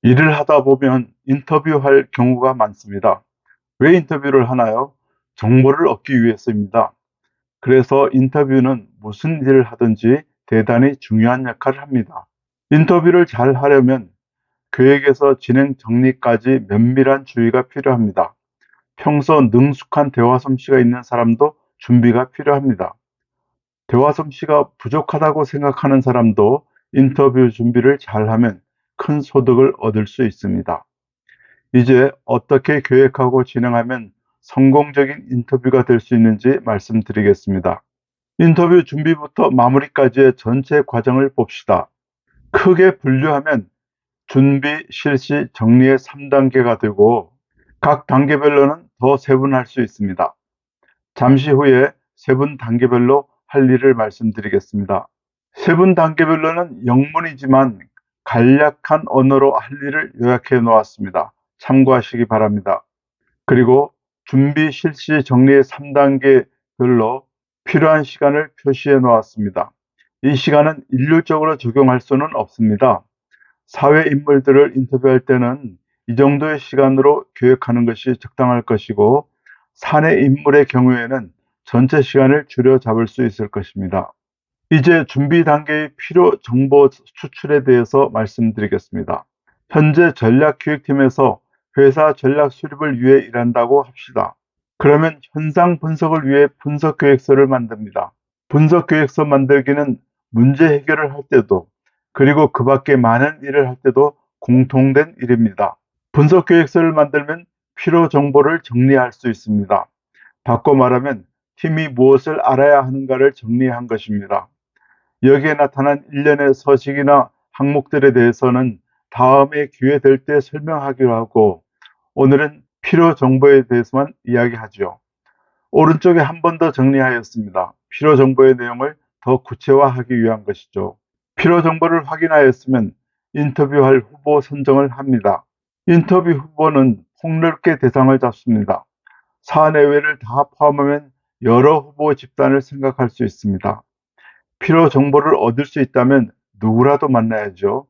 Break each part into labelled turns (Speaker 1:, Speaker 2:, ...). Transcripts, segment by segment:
Speaker 1: 일을 하다 보면 인터뷰할 경우가 많습니다. 왜 인터뷰를 하나요? 정보를 얻기 위해서입니다. 그래서 인터뷰는 무슨 일을 하든지 대단히 중요한 역할을 합니다. 인터뷰를 잘 하려면 계획에서 진행 정리까지 면밀한 주의가 필요합니다. 평소 능숙한 대화 솜씨가 있는 사람도 준비가 필요합니다. 대화 솜씨가 부족하다고 생각하는 사람도 인터뷰 준비를 잘하면 큰 소득을 얻을 수 있습니다. 이제 어떻게 계획하고 진행하면 성공적인 인터뷰가 될 수 있는지 말씀드리겠습니다. 인터뷰 준비부터 마무리까지의 전체 과정을 봅시다. 크게 분류하면 준비, 실시, 정리의 3단계가 되고 각 단계별로는 더 세분할 수 있습니다. 잠시 후에 세분 단계별로 할 일을 말씀드리겠습니다. 세분 단계별로는 영문이지만 간략한 언어로 할 일을 요약해 놓았습니다. 참고하시기 바랍니다. 그리고 준비, 실시, 정리의 3단계별로 필요한 시간을 표시해 놓았습니다. 이 시간은 일률적으로 적용할 수는 없습니다. 사회 인물들을 인터뷰할 때는 이 정도의 시간으로 계획하는 것이 적당할 것이고, 사내 인물의 경우에는 전체 시간을 줄여 잡을 수 있을 것입니다. 이제 준비 단계의 필요 정보 추출에 대해서 말씀드리겠습니다. 현재 전략기획팀에서 회사 전략 수립을 위해 일한다고 합시다. 그러면 현상 분석을 위해 분석 계획서를 만듭니다. 분석 계획서 만들기는 문제 해결을 할 때도, 그리고 그 밖에 많은 일을 할 때도 공통된 일입니다. 분석 계획서를 만들면 필요 정보를 정리할 수 있습니다. 바꿔 말하면 팀이 무엇을 알아야 하는가를 정리한 것입니다. 여기에 나타난 일련의 서식이나 항목들에 대해서는 다음에 기회 될 때 설명하기로 하고, 오늘은 필요 정보에 대해서만 이야기하죠. 오른쪽에 한 번 더 정리하였습니다. 필요 정보의 내용을 더 구체화하기 위한 것이죠. 필요 정보를 확인하였으면 인터뷰할 후보 선정을 합니다. 인터뷰 후보는 폭넓게 대상을 잡습니다. 사내외를 다 포함하면 여러 후보 집단을 생각할 수 있습니다. 필요 정보를 얻을 수 있다면 누구라도 만나야죠.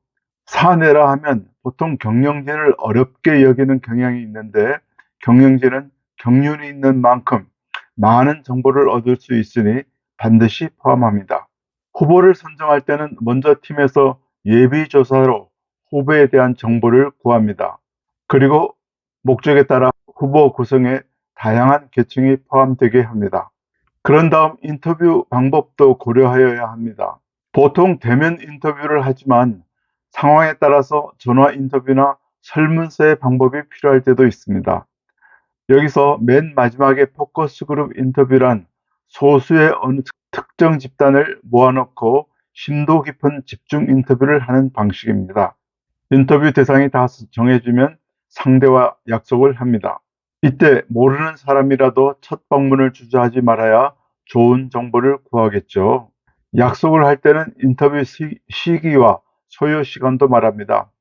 Speaker 1: 사내라 하면 보통 경영진을 어렵게 여기는 경향이 있는데, 경영진은 경륜이 있는 만큼 많은 정보를 얻을 수 있으니 반드시 포함합니다. 후보를 선정할 때는 먼저 팀에서 예비조사로 후보에 대한 정보를 구합니다. 그리고 목적에 따라 후보 구성에 다양한 계층이 포함되게 합니다. 그런 다음 인터뷰 방법도 고려하여야 합니다. 보통 대면 인터뷰를 하지만 상황에 따라서 전화 인터뷰나 설문서의 방법이 필요할 때도 있습니다. 여기서 맨 마지막에 포커스 그룹 인터뷰란 소수의 어느 특정 집단을 모아놓고 심도 깊은 집중 인터뷰를 하는 방식입니다. 인터뷰 대상이 다 정해지면 상대와 약속을 합니다. 이때 모르는 사람이라도 첫 방문을 주저하지 말아야 좋은 정보를 구하겠죠. 약속을 할 때는 인터뷰 시기와 소요 시간도 말합니다.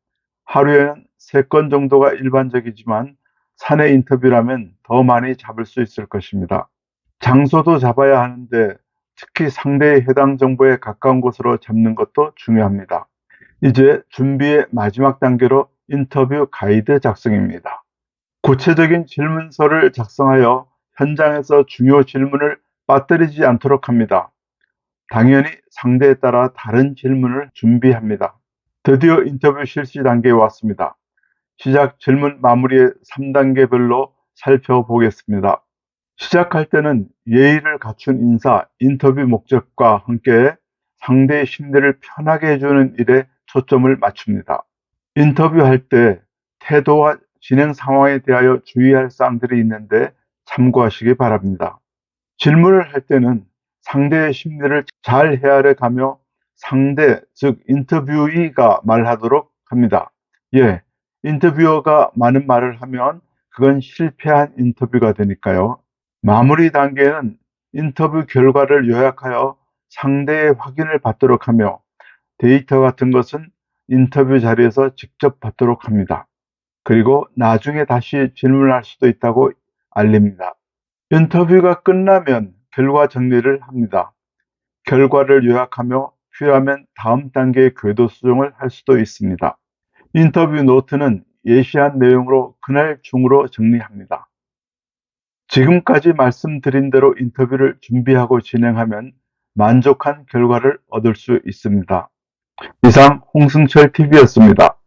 Speaker 1: 하루에는 3건 정도가 일반적이지만 사내 인터뷰라면 더 많이 잡을 수 있을 것입니다. 장소도 잡아야 하는데 특히 상대의 해당 정보에 가까운 곳으로 잡는 것도 중요합니다. 이제 준비의 마지막 단계로 인터뷰 가이드 작성입니다. 구체적인 질문서를 작성하여 현장에서 중요 질문을 빠뜨리지 않도록 합니다. 당연히 상대에 따라 다른 질문을 준비합니다. 드디어 인터뷰 실시 단계에 왔습니다. 시작 질문 마무리의 3단계별로 살펴보겠습니다. 시작할 때는 예의를 갖춘 인사, 인터뷰 목적과 함께 상대의 심리를 편하게 해주는 일에 초점을 맞춥니다. 인터뷰할 때 태도와 진행 상황에 대하여 주의할 사항들이 있는데 참고하시기 바랍니다. 질문을 할 때는 상대의 심리를 잘 헤아려 가며 상대, 즉 인터뷰이가 말하도록 합니다. 인터뷰어가 많은 말을 하면 그건 실패한 인터뷰가 되니까요. 마무리 단계는 인터뷰 결과를 요약하여 상대의 확인을 받도록 하며, 데이터 같은 것은 인터뷰 자리에서 직접 받도록 합니다. 그리고 나중에 다시 질문할 수도 있다고 알립니다. 인터뷰가 끝나면 결과 정리를 합니다. 결과를 요약하며 필요하면 다음 단계의 궤도 수정을 할 수도 있습니다. 인터뷰 노트는 예시한 내용으로 그날 중으로 정리합니다. 지금까지 말씀드린 대로 인터뷰를 준비하고 진행하면 만족한 결과를 얻을 수 있습니다. 이상 홍승철 TV였습니다.